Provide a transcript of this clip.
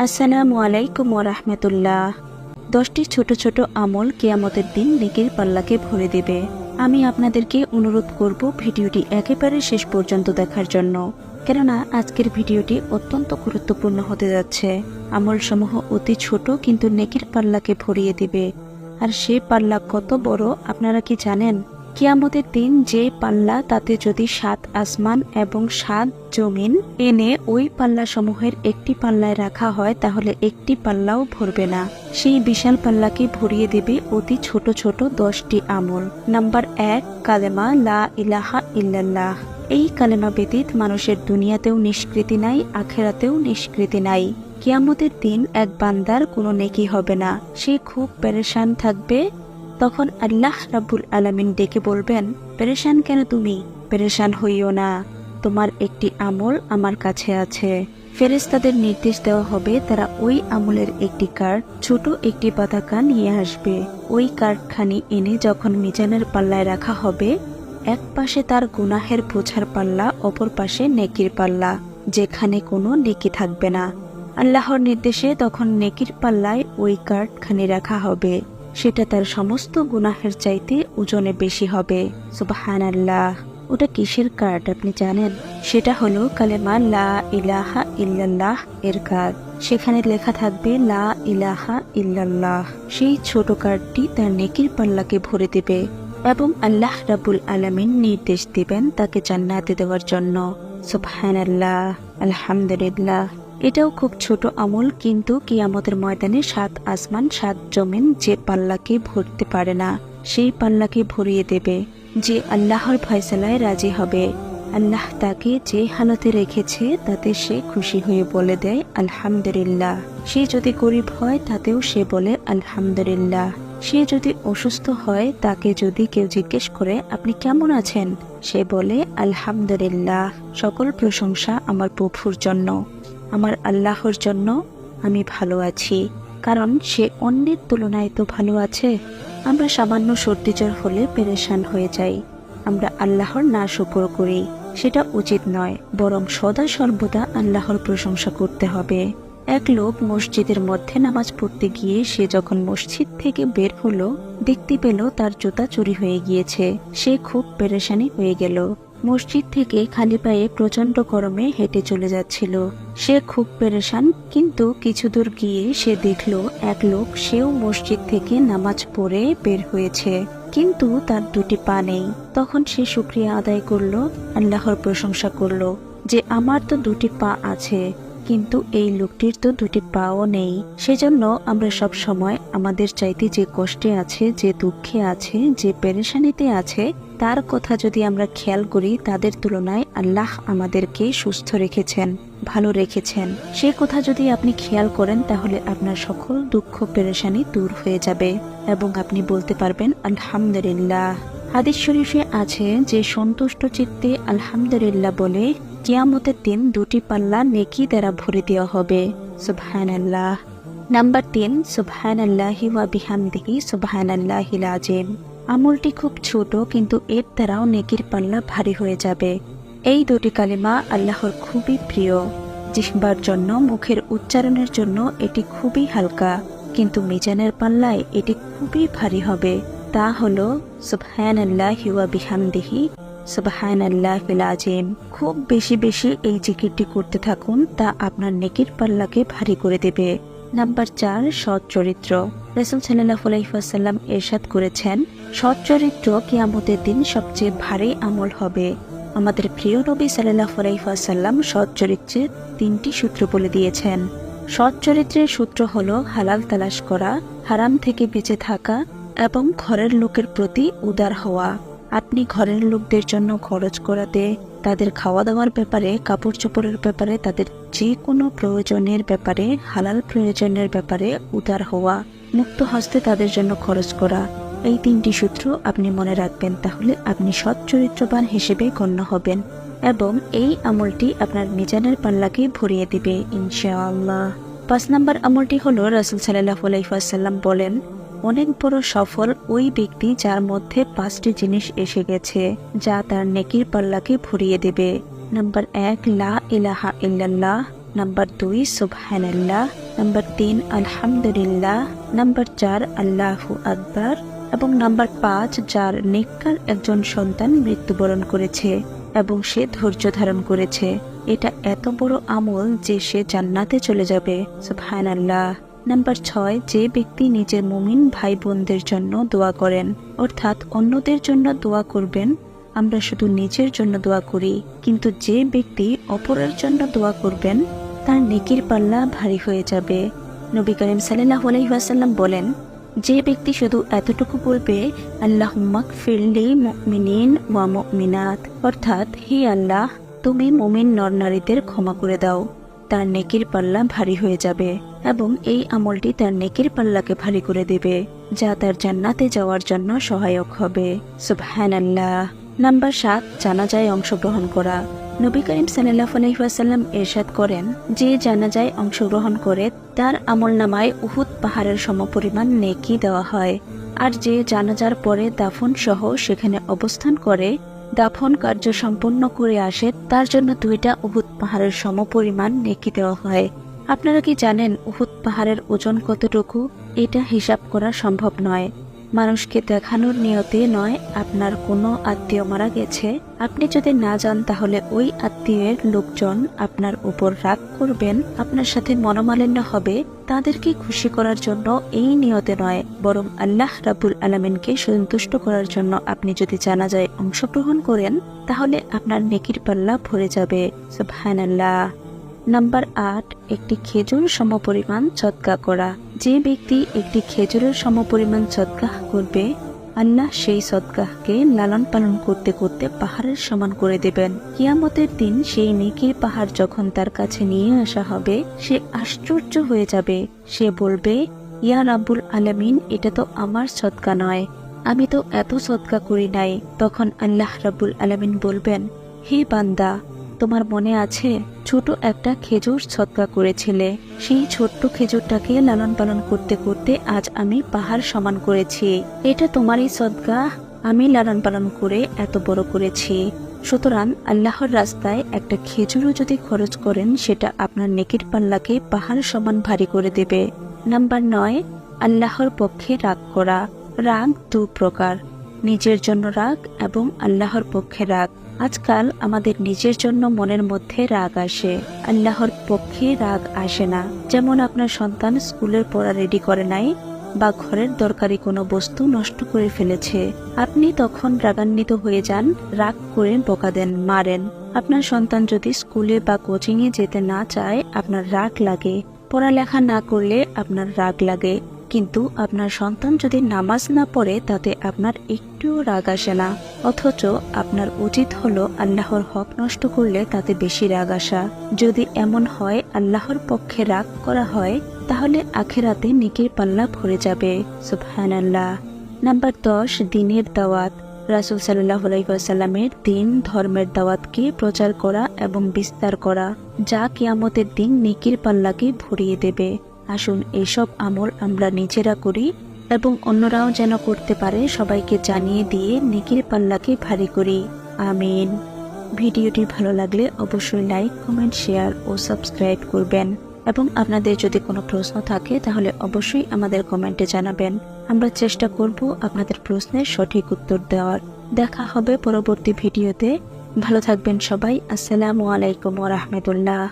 আসসালামু আলাইকুম ওয়া রাহমাতুল্লাহ। 10টি ছোট ছোট আমল কিয়ামতের দিন নেকির পাল্লাকে ভরে দেবে। আমি আপনাদেরকে অনুরোধ করব ভিডিওটি একেবারে শেষ পর্যন্ত দেখার জন্য, কেননা আজকের ভিডিওটি অত্যন্ত গুরুত্বপূর্ণ হতে যাচ্ছে। আমলসমূহ অতি ছোট কিন্তু নেকির পাল্লাকে ভরিয়ে দিবে। আর সে পাল্লা কত বড় আপনারা কি জানেন? কিয়ামতের দিন যে পাল্লা, তাতে যদি 7 আসমান এবং 7 জমিন এনে ওই পাল্লা সমূহের একটি পাল্লায় রাখা হয়, তাহলে একটি পাল্লাও ভরবে না। সেই বিশাল পাল্লাকে ভরিয়ে দেবে অতি ছোট ছোট 10টি আমল। নাম্বার 1, কালেমা লা ইলাহা ইল্লাল্লাহ। এই কালেমা ব্যতীত মানুষের দুনিয়াতেও নিষ্কৃতি নাই, আখেরাতেও নিষ্কৃতি নাই। কিয়ামতের দিন এক বান্দার কোনো নেকি হবে না, সে খুব পেরেশান থাকবে। তখন আল্লাহ রাব্বুল আলামিন ডেকে বলবেন, পেরেশান কেন তুমি? পেরেশান হইও না, তোমার একটি আমল আমার কাছে আছে। ফেরেশতাদের নির্দেশ দেওয়া হবে, তারা ওই আমলের একটি কার্ড, ছোট একটি পতাকা নিয়ে আসবে। ওই কার্ডখানি এনে যখন মিজানের পাল্লায় রাখা হবে, এক পাশে তার গুনাহের বোঝার পাল্লা, অপর পাশে নেকির পাল্লা, যেখানে কোনো নেকি থাকবে না। আল্লাহর নির্দেশে তখন নেকির পাল্লায় ওই কার্ডখানি রাখা হবে, সেটা তার সমস্ত গুনাহের চাইতে ওজনে বেশি হবে। সুবহানাল্লাহ। ওটা কিসের কার্ড আপনি জানেন? সেটা হলো কালেমা লা ইলাহা ইল্লাল্লাহ এর কার্ড। সেখানে লেখা থাকবে লা ইলাহা ইল্লাল্লাহ। সেই ছোট কার্ডটি তার নেকির পাল্লাকে ভরে দেবে এবং আল্লাহ রাব্বুল আলামিন নির্দেশ দিবেন তাকে জান্নাতে দেওয়ার জন্য। সুবহানাল্লাহ, আলহামদুলিল্লাহ। এটাও খুব ছোট আমল, কিন্তু কিয়ামতের ময়দানে 7 আসমান 7 জমিন যে পাল্লাকে ভরতে পারে না, সেই পাল্লাকে ভরিয়ে দেবে। যে আল্লাহর ফয়সালায় রাজি হবে, আল্লাহ তাকে যে হালতে রেখেছে তাতে সে খুশি হয়ে বলে দেয় আলহামদুলিল্লাহ। সে যদি গরিব হয় তাতেও সে বলে আলহামদুলিল্লাহ। সে যদি অসুস্থ হয়, তাকে যদি কেউ জিজ্ঞেস করে আপনি কেমন আছেন, সে বলে আলহামদুলিল্লাহ। সকল প্রশংসা আমার প্রভুর জন্য, আমার আল্লাহর জন্য আমি ভালো আছি। কারণ সে অন্যের তুলনায় তো ভালো আছে। আমরা সামান্য সর্দি জ্বর হলে পেরেশান হয়ে যাই, আমরা আল্লাহর নাশুকর করি। সেটা উচিত নয়, বরং সদা সর্বদা আল্লাহর প্রশংসা করতে হবে। এক লোক মসজিদের মধ্যে নামাজ পড়তে গিয়ে সে যখন মসজিদ থেকে বের হলো, দেখতে পেল তার জুতা চুরি হয়ে গিয়েছে। সে খুব পেরেশানি হয়ে গেল। মসজিদ থেকে খালি পায়ে প্রচন্ড গরমে হেঁটে চলে যাচ্ছিল। সে খুব পেরেশান, কিন্তু কিছু দূর গিয়ে সে দেখলো এক লোক, সেও মসজিদ থেকে নামাজ পড়ে বের হয়েছে, কিন্তু তার দুটি পা নেই। তখন সে শুকরিয়া আদায় করলো, আল্লাহর প্রশংসা করলো যে আমার তো দুটি পা আছে, কিন্তু এই লোকটির তো দুটি পাও নেই। সেজন্য আমরা সব সময় আমাদের চাইতে যে কষ্টে আছে, যে দুঃখে আছে, যে পেরেশানিতে আছে, তার কথা যদি আমরা খেয়াল করি, তাদের তুলনায় আল্লাহ আমাদেরকে সুস্থ রেখেছেন, ভালো রেখেছেন। সে কথা যদি আপনি খেয়াল করেন, তাহলে আপনার সকল দুঃখ পেরেশানি দূর হয়ে যাবে এবং আপনি বলতে পারবেন আলহামদুলিল্লাহ। হাদিস শরীফে আছে যে সন্তুষ্ট চিত্তে আলহামদুলিল্লাহ বলে কিয়ামতের দিন দুটি পাল্লা নেকি দ্বারা ভরে দেওয়া হবে। সুবহানাল্লাহ। নাম্বার 3, সুবহানাল্লাহি ওয়া বিহামদিহি সুবহানাল্লাহিল আযীম। আমলটি খুব ছোট, কিন্তু এর দ্বারাও নেকির পাল্লা ভারী হয়ে যাবে। এই দুটি কালিমা আল্লাহর খুবই প্রিয়। জিহ্বার জন্য, মুখের উচ্চারণের জন্য এটি খুবই হালকা, কিন্তু মিজানের পাল্লায় এটি খুবই ভারী হবে। তা হলো সুবহানাল্লাহি ওয়া বিহামদিহি সুবহানাল্লাহিল আযীম। খুব বেশি বেশি এই জিকিরটি করতে থাকুন, তা আপনার নেকির পাল্লাকে ভারী করে দেবে। নাম্বার 4, সৎ চরিত্র। রাসূল সাল্লাল্লাহু আলাইহি ওয়াসাল্লাম ইরশাদ করেছেন, সৎ চরিত্র কিয়ামতের দিন সবচেয়ে ভারী আমল হবে। আমাদের প্রিয় নবী সাল্লাল্লাহু আলাইহি ওয়াসাল্লাম সৎ চরিত্রের 3টি সূত্র বলে দিয়েছেন। সৎ চরিত্রের সূত্র হলো হালাল তালাশ করা, হারাম থেকে বেঁচে থাকা এবং ঘরের লোকের প্রতি উদার হওয়া। আপনি ঘরের লোকদের জন্য খরচ করাতে, তাদের খাওয়া দাওয়ার ব্যাপারে, কাপড় চোপড়ের ব্যাপারে, তাদের যে কোনো প্রয়োজনের ব্যাপারে, হালাল প্রয়োজনের ব্যাপারে উদার হওয়া, মুক্ত হস্তে তাদের জন্য খরচ করা। এই 3টি সূত্র আপনি মনে রাখবেন, তাহলে আপনি সৎ চরিত্রবান হিসেবে গণ্য হবেন এবং এই আমলটি আপনার মিজানের পাল্লাকে ভরিয়ে দিবে ইনশাআল্লাহ। 5 নম্বর আমলটি হলো, রাসূল সাল্লাল্লাহু আলাইহি ওয়াসাল্লাম বলেন, অনেক বড় সফল ওই ব্যক্তি যার মধ্যে 5টি জিনিস এসে গেছে যা তার নেকির পাল্লাকে ভরিয়ে দেবে। নাম্বার 1, লা ইলাহা ইল্লাল্লাহ। নাম্বার 2 সুবহানাল্লাহ, নাম্বার 3 আলহামদুলিল্লাহ, নাম্বার 4 আল্লাহু আকবার এবং নাম্বার 5 যার নেককার একজন সন্তান মৃত্যুবরণ করেছে এবং সে ধৈর্য ধারণ করেছে। এটা এত বড় আমল যে সে জান্নাতে চলে যাবে। সুবহানাল্লাহ। নাম্বার 6 যে ব্যক্তি নিজের মুমিন ভাই বোনদের জন্য দোয়া করেন, অর্থাৎ অন্যদের জন্য দোয়া করবেন। আমরা শুধু নিজের জন্য দোয়া করি, কিন্তু যে ব্যক্তি অপরের জন্য দোয়া করবেন তার নেকির পাল্লা ভারী হয়ে যাবে। নবী করিম সাল্লাল্লাহু আলাইহি ওয়াসাল্লাম বলেন, যে ব্যক্তি শুধু এতটুকু বলবে আল্লাহুম্মা গফিরলি মুমিনিন ওয়া মুমিনাত, অর্থাৎ হে আল্লাহ তুমি মুমিন নরনারীদের ক্ষমা করে দাও, তার নেকির পাল্লা ভারী হয়ে যাবে এবং এই আমলটি তার নেকির পাল্লাকে ভারী করে দেবে, যা তার জান্নাতে যাওয়ার জন্য সহায়ক হবে। সুবহানাল্লাহ। নাম্বার 7 জানাজায় অংশগ্রহণ করা। নবী করিম সাল্লাল্লাহু আলাইহি ওয়াসাল্লাম ইরশাদ করেন, যে জানাজায় অংশগ্রহণ করে তার আমলনামায় উহুদ পাহাড়ের সমপরিমাণ নেকি দেওয়া হয়, আর যে জানাজার পরে দাফন সহ সেখানে অবস্থান করে দাফন কার্য সম্পন্ন করে আসে তার জন্য 2টা উহুদ পাহাড়ের সমপরিমাণ নেকি দেওয়া হয়। আপনারা কি জানেন উহুদ পাহাড়ের ওজন কতটুকু? এটা হিসাব করা সম্ভব নয়। মানুষকে দেখানোর নিয়তে নয়, আপনার কোনো আত্মীয় মারা গেছে, আপনি যদি না যান তাহলে ওই আত্মীয়ের লোকজন আপনার উপর রাগ করবেন, আপনার সাথে মনোমালিন্য হবে। তাদেরকে খুশি করার জন্য এই নিয়তে নয়, বরং আল্লাহ রাব্বুল আলামিনকে সন্তুষ্ট করার জন্য আপনি যদি জানাজায় অংশগ্রহণ করেন তাহলে আপনার নেকির পাল্লা ভরে যাবে। সুবহানাল্লাহ। নাম্বার 8 একটি খেজুর সমপরিমাণ সদকা করা। যে ব্যক্তি একটি খেজুরের সমপরিমাণ সদকা করবে, আল্লাহ সেই সদকাকে লালন পালন করতে করতে পাহাড়ের সমান করে দেবেন। কিয়ামতের দিন সেই নেকির পাহাড় যখন তার কাছে নিয়ে আসা হবে, সে আশ্চর্য হয়ে যাবে। সে বলবে, ইয়া রাব্বুল আলামিন, এটা তো আমার সদকা নয়, আমি তো এত সদকা করি নাই। তখন আল্লাহ রাব্বুল আলামিন বলবেন, হে বান্দা, তোমার মনে আছে ছোট একটা খেজুর সদকা করেছিলে, সেই ছোট্ট খেজুরটাকে লালন পালন করতে করতে আজ আমি পাহাড় সমান করেছি। এটা তোমারই সদকা, আমি লালন পালন করে এত বড় করেছি। সুতরাং আল্লাহর রাস্তায় একটা খেজুরও যদি খরচ করেন সেটা আপনার নেকির পাল্লাকে পাহাড় সমান ভারী করে দেবে। নাম্বার 9 আল্লাহর পক্ষে রাগ করা। রাগ 2 প্রকার, নিজের জন্য রাগ এবং আল্লাহর পক্ষে রাগ। আজকাল আমাদের নিজের জন্য মনের মধ্যে রাগ আসে, আল্লাহর পক্ষে রাগ আসে না। যেমন আপনার সন্তান স্কুলের পড়া রেডি করে নাই বা ঘরের দরকারি কোনো বস্তু নষ্ট করে ফেলেছে, আপনি তখন রাগান্বিত হয়ে যান, রাগ করে বকা দেন, মারেন। আপনার সন্তান যদি স্কুলে বা কোচিংয়ে যেতে না চায় আপনার রাগ লাগে, পড়ালেখা না করলে আপনার রাগ লাগে, কিন্তু আপনার সন্তান যদি নামাজ না পড়ে তাতে আপনার একটুও রাগ আসে না। অথচ আপনার উচিত হলো আল্লাহর হক নষ্ট করলে তাতে বেশি রাগ আসা। যদি এমন হয় আল্লাহর পক্ষে রাগ করা হয় তাহলে আখিরাতে নেকির পাল্লা ভরে যাবে। সুবহানাল্লাহ। নাম্বার 10 দ্বীনের দাওয়াত। রাসূল সাল্লাল্লাহু আলাইহি ওয়াসাল্লামের দ্বীন ধর্মের দাওয়াতকে প্রচার করা এবং বিস্তার করা, যা কিয়ামতের দিন নেকির পাল্লাকে ভরিয়ে দেবে। আসুন এসব আমল আমরা নিজেরা করি এবং অন্যরাও যেন করতে পারে, সবাইকে জানিয়ে দিয়ে নেকির পাল্লাকে ভারী করি। আমিন। ভিডিওটি ভালো লাগলে অবশ্যই লাইক, কমেন্ট, শেয়ার ও সাবস্ক্রাইব করবেন এবং আপনাদের যদি কোনো প্রশ্ন থাকে তাহলে অবশ্যই আমাদের কমেন্টে জানাবেন। আমরা চেষ্টা করব আপনাদের প্রশ্নের সঠিক উত্তর দেওয়ার। দেখা হবে পরবর্তী ভিডিওতে। ভালো থাকবেন সবাই। আসসালামু আলাইকুম ওয়া রাহমাতুল্লাহ।